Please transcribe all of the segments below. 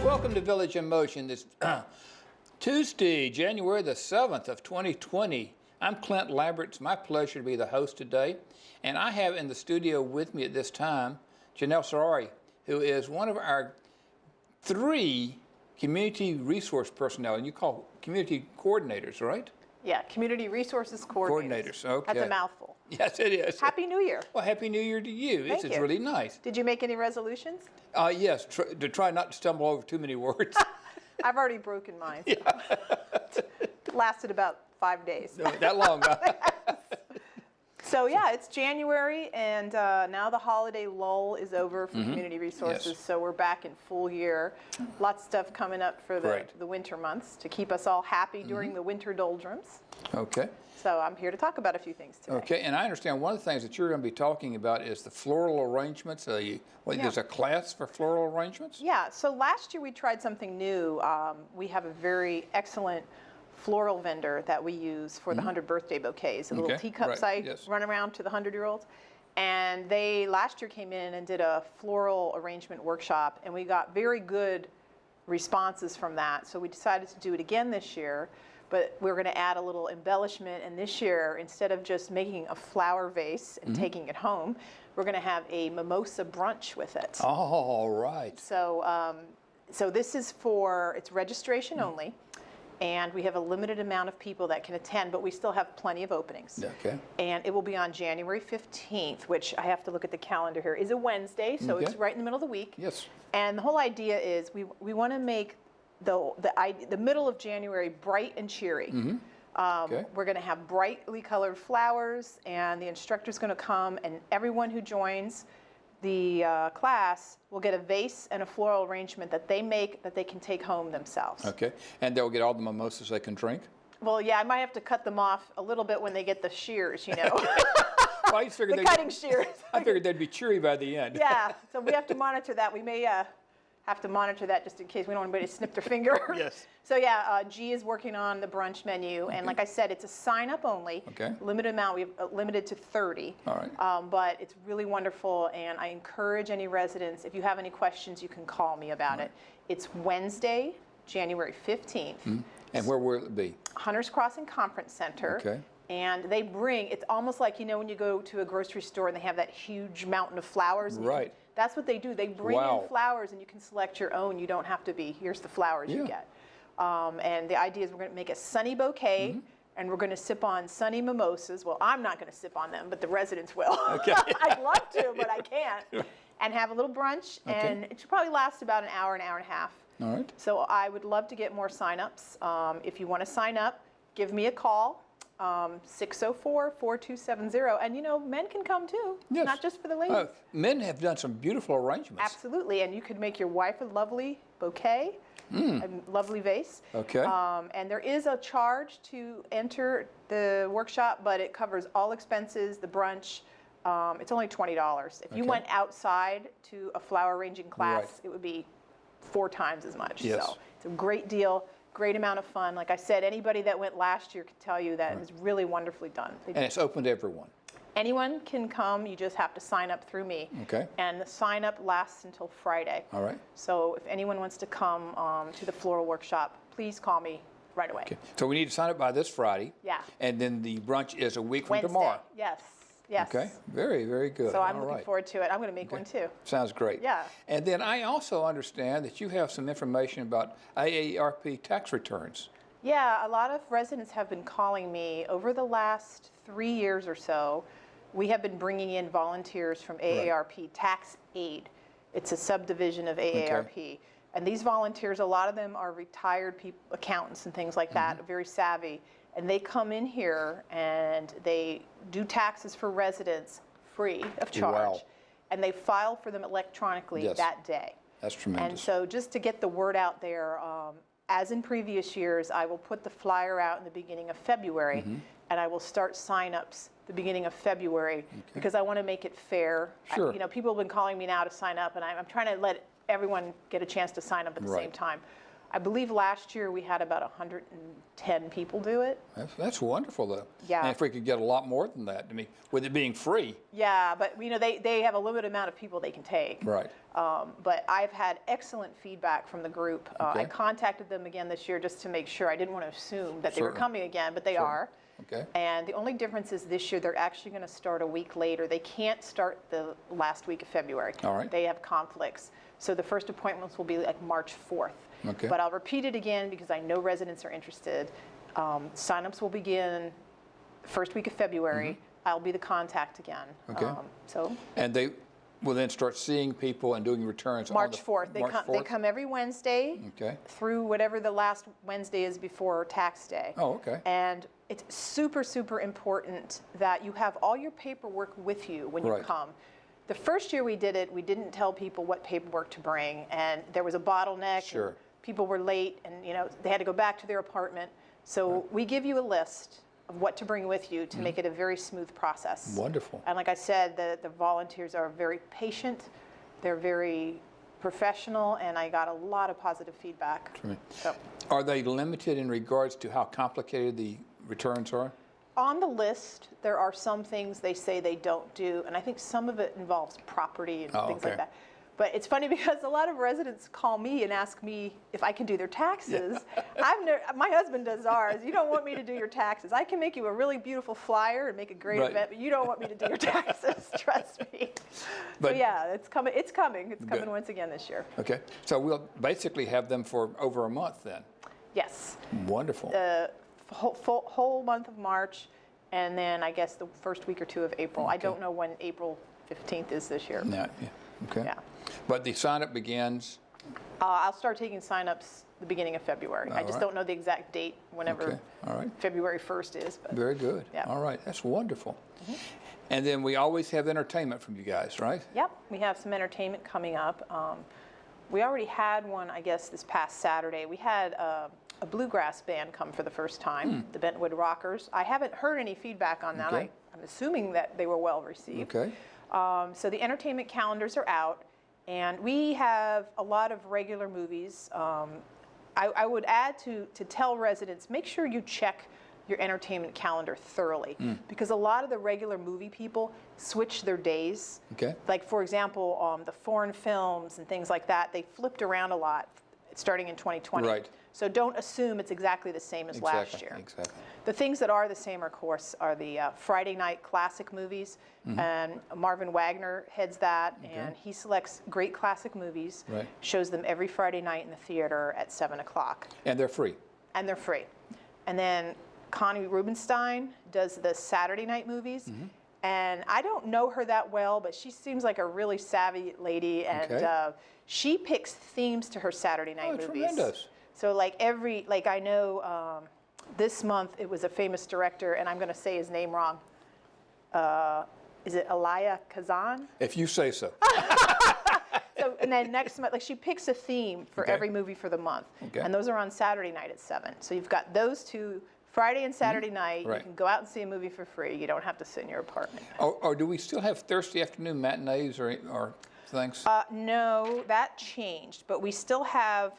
welcome to Village in Motion. This Tuesday, January the 7th of 2020. I'm Clint Lambert. It's my pleasure to be the host today. And I have in the studio with me at this time, Janelle Cesari, who is one of our 3 community resource personnel, and you call community coordinators, right? Yeah, community resources coordinators. Coordinators, okay. That's a mouthful. Yes, it is. Happy New Year. Well, Happy New Year to you. Thank It's you. really nice. Did you make any resolutions? Yes, to try not to stumble over too many words. I've already broken mine. So. It lasted about 5 days. No, that long. So yeah, it's January, and now the holiday lull is over for community resources, Yes. so we're back in full year. Lots of stuff coming up for Great. the winter months to keep us all happy during the winter doldrums. Okay. So I'm here to talk about a few things today. Okay, and I understand one of the things that you're going to be talking about is the floral arrangements. There's a class for floral arrangements? Yeah, so last year we tried something new. We have a very excellent floral vendor that we use for the 100 birthday bouquets, the little Okay, teacups right, I yes. run around to the 100-year-olds. And they last year came in and did a floral arrangement workshop, and we got very good responses from that. So we decided to do it again this year, but we're going to add a little embellishment. And this year, instead of just making a flower vase and taking it home, we're going to have a mimosa brunch with it. Oh, all right. So, so this is it's registration only, and we have a limited amount of people that can attend, but we still have plenty of openings. Okay. And it will be on January 15th, which I have to look at the calendar here, is a Wednesday, so Okay. it's right in the middle of the week. Yes. And the whole idea is we want to make the middle of January bright and cheery. Okay. We're going to have brightly colored flowers, and the instructor's going to come, and everyone who joins the class will get a vase and a floral arrangement that they make that they can take home themselves. Okay. And they'll get all the mimosas they can drink? Well, yeah, I might have to cut them off a little bit when they get the shears, you know, Well, I just figured the cutting shears. I figured they'd be cheery by the end. Yeah, so we have to monitor that. We may have to monitor that just in case we don't want anybody to snip their finger. Yes. So yeah, G is working on the brunch menu, and like I said, it's a sign up only. Okay. Limited amount. We've limited to 30. All right. But it's really wonderful, and I encourage any residents, if you have any questions, you can call me about it. It's Wednesday, January 15th. And where will it be? Hunters Crossing Conference Center. Okay. And they bring, it's almost like, you know, when you go to a grocery store and they have that huge mountain of flowers. And Right. that's what they do. They bring Wow. in flowers, and you can select your own. You don't have to be, here's the flowers you Yeah. get. And the idea is we're going to make a sunny bouquet, and we're going to sip on sunny mimosas. Well, I'm not going to sip on them, but the residents will. Okay. I'd love to, but I can't. And have a little brunch, Okay. and it should probably last about an hour and a half. All right. So I would love to get more signups. If you want to sign up, give me a call, 604-4270. And you know, men can come too, Yes. not just for the ladies. Men have done some beautiful arrangements. Absolutely, and you could make your wife a lovely bouquet, a lovely vase. Okay. And there is a charge to enter the workshop, but it covers all expenses, the brunch. It's only $20. If you Okay. went outside to a flower arranging class, Right. it would be 4 times as much. Yes. So it's a great deal, great amount of fun. Like I said, anybody that went last year can tell you that it was really wonderfully done. And it's open to everyone. Anyone can come, you just have to sign up through me. Okay. And the sign up lasts until Friday. All right. So if anyone wants to come to the floral workshop, please call me right away. Okay. So we need to sign up by this Friday. Yeah. And then the brunch is a week from Wednesday. tomorrow. Yes. Yes. Okay. Very, very good. So I'm All looking right. forward to it. I'm going to make one too. Sounds great. Yeah. And then I also understand that you have some information about AARP tax returns. Yeah, a lot of residents have been calling me over the last 3 years or so. We have been bringing in volunteers from AARP Tax Aid. It's a subdivision of AARP. And these volunteers, a lot of them are retired accountants and things like that, very savvy. And they come in here and they do taxes for residents free of charge. Wow. And they file for them electronically Yes. that day. That's tremendous. And so just to get the word out there, as in previous years, I will put the flyer out in the beginning of February, and I will start sign-ups the beginning of February because I want to make it fair. Sure. You know, people have been calling me now to sign up, and I'm trying to let everyone get a chance to sign up at the same time. I believe last year we had about 110 people do it. That's wonderful, though. Yeah. And if we could get a lot more than that, I mean, with it being free. Yeah, but they have a limited amount of people they can take. Right. But I've had excellent feedback from the group. Okay. I contacted them again this year just to make sure. I didn't want to assume that they were Certainly. coming again, but they are. Okay. And the only difference is this year they're actually going to start a week later. They can't start the last week of February. All right. They have conflicts. So the first appointments will be like March 4th. Okay. But I'll repeat it again because I know residents are interested. Signups will begin the first week of February. I'll be the contact again. Okay. So And they will then start seeing people and doing returns March on 4th. They come every Wednesday Okay. through whatever the last Wednesday is before tax day. Oh, okay. And it's super, super important that you have all your paperwork with you when you Right. come. The first year we did it, we didn't tell people what paperwork to bring, and there was a bottleneck. Sure. And people were late, and they had to go back to their apartment. So we give you a list of what to bring with you to make it a very smooth process. Wonderful. And like I said, the volunteers are very patient. They're very professional, and I got a lot of positive feedback. So, Are they limited in regards to how complicated the returns are? on the list, there are some things they say they don't do, and I think some of it involves property and things okay. like that. But it's funny because a lot of residents call me and ask me if I can do their taxes. My husband does ours. You don't want me to do your taxes. I can make you a really beautiful flyer and make a great Right. event, but you don't want me to do your taxes. Trust me. But- so yeah, it's coming. It's coming. It's coming Good. once again this year. Okay. So we'll basically have them for over a month then. Yes. Wonderful. Whole month of March, and then I guess the first week or two of April. I Okay. don't know when April 15th is this year. Yeah. Okay. Yeah. But the sign-up begins. I'll start taking signups the beginning of February. I All just right. don't know the exact date, whenever Okay. All right. February 1st is. But Very good. Yeah. All right. That's wonderful. And then we always have entertainment from you guys, right? Yep, we have some entertainment coming up. We already had one, I guess, this past Saturday. We had a bluegrass band come for the first time, the Bentwood Rockers. I haven't heard any feedback on that. Okay. I'm assuming that they were well received. Okay. So the entertainment calendars are out, and we have a lot of regular movies. I would add to tell residents, make sure you check your entertainment calendar thoroughly, because a lot of the regular movie people switch their days. Okay. Like, for example, the foreign films and things like that, they flipped around a lot starting in 2020. Right. So don't assume it's exactly the same as last year. Exactly. The things that are the same, of course, are the Friday night classic movies, and Marvin Wagner heads that, and he selects great classic movies, Right. shows them every Friday night in the theater at 7 o'clock, And they're free. and they're free. And then Connie Rubenstein does the Saturday night movies, and I don't know her that well, but she seems like a really savvy lady, and Okay. she picks themes to her Saturday night movies. Tremendous. So I know this month it was a famous director, and I'm going to say his name wrong. Is it Elia Kazan? If you say so. So, and then next month, she picks a theme for Okay. every movie for the month. Okay. And those are on Saturday night at 7. So you've got those two, Friday and Saturday night. Right. You can go out and see a movie for free. You don't have to sit in your apartment. Or do we still have Thursday afternoon matinees or things? No, that changed, but we still have,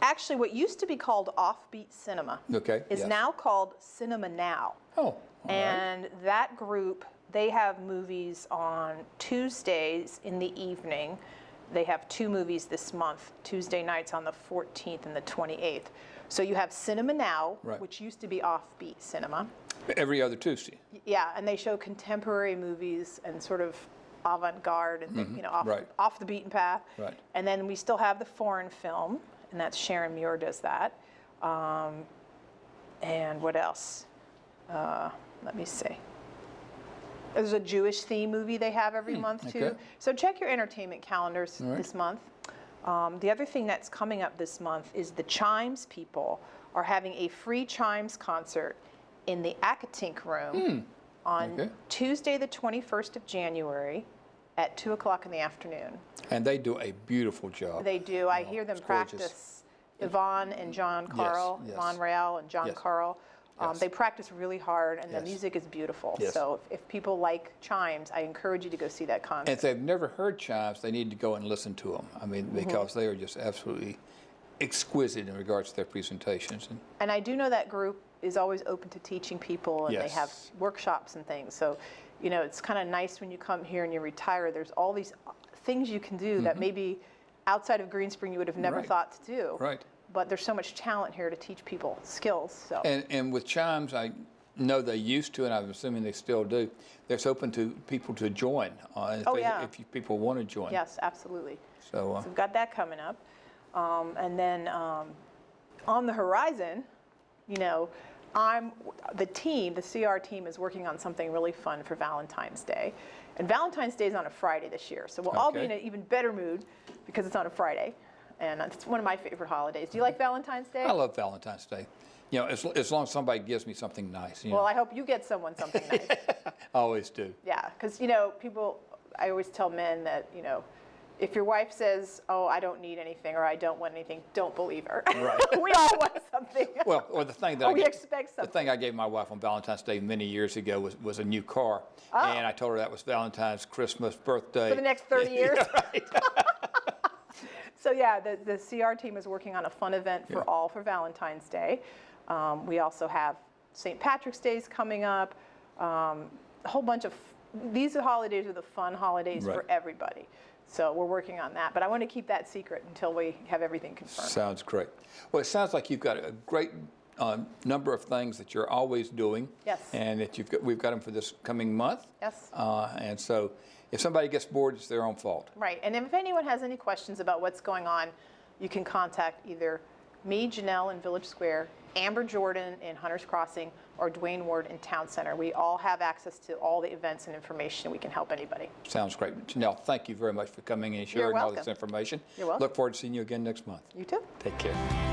actually what used to be called Offbeat Cinema Okay, is yes. now called Cinema Now. Oh, all right. And that group, they have movies on Tuesdays in the evening. They have 2 movies this month, Tuesday nights on the 14th and the 28th. So you have Cinema Now, Right. which used to be Offbeat Cinema. Every other Tuesday. Yeah, and they show contemporary movies and sort of avant-garde and Right. off the beaten path. Right. And then we still have the foreign film, and that's Sharon Muir does that. And what else? Let me see. There's a Jewish theme movie they have every month too. okay. So check your entertainment calendars right. this month. The other thing that's coming up this month is the Chimes people are having a free Chimes concert in the Akatink room on Okay. Tuesday the 21st of January at 2 o'clock in the afternoon. And they do a beautiful job. They do. I hear them it's gorgeous. practice. Yvonne and John Carl, yes. Yvonne Real and John Yes. Carl. Yes. They practice really hard, and the Yes. music is beautiful. Yes. So if people like chimes, I encourage you to go see that concert. And if they've never heard chimes, they need to go and listen to them. I mean, because they are just absolutely exquisite in regards to their presentations. And I do know that group is always open to teaching people, and they have Yes. workshops and things. So, you know, it's kind of nice when you come here and you retire. There's all these things you can do that maybe outside of Green Spring you would have never Right. thought to do. Right. But there's so much talent here to teach people skills. So. And with Chimes, I know they used to, and I'm assuming they still do, it's open to people to join if people want to join. Yes, absolutely. So, So we've got that coming up. And then on the horizon, you know, the CR team is working on something really fun for Valentine's Day. And Valentine's Day is on a Friday this year, so we'll all be in an even better mood because it's on a Friday. And it's one of my favorite holidays. Do you like Valentine's Day? I love Valentine's Day. You know, as long as somebody gives me something nice. You Well, know. I hope you get someone something nice. I always do. Yeah, because, you know, I always tell men that, you know, if your wife says, oh, I don't need anything or I don't want anything, don't believe her. Right. We all want something. Well, or the thing that we expect the something. thing I gave my wife on Valentine's Day many years ago was a new car, and I told her that was Valentine's, Christmas, birthday For the next 30 years? Yeah, right. So yeah, the CR team is working on a fun event for all for Valentine's Day. We also have St. Patrick's Day is coming up. A whole bunch of, these holidays are the fun holidays for Right. everybody. So we're working on that, but I want to keep that secret until we have everything confirmed. Sounds great. Well, it sounds like you've got a great number of things that you're always doing. Yes. And that we've got them for this coming month. Yes. And so if somebody gets bored, it's their own fault. Right, and if anyone has any questions about what's going on, you can contact either me, Janelle in Village Square, Amber Jordan in Hunter's Crossing, or Dwayne Ward in Town Center. We all have access to all the events and information, and we can help anybody. Sounds great. Janelle, thank you very much for coming and sharing all this welcome. information. You're welcome. Look forward to seeing you again next month. You too. Take care.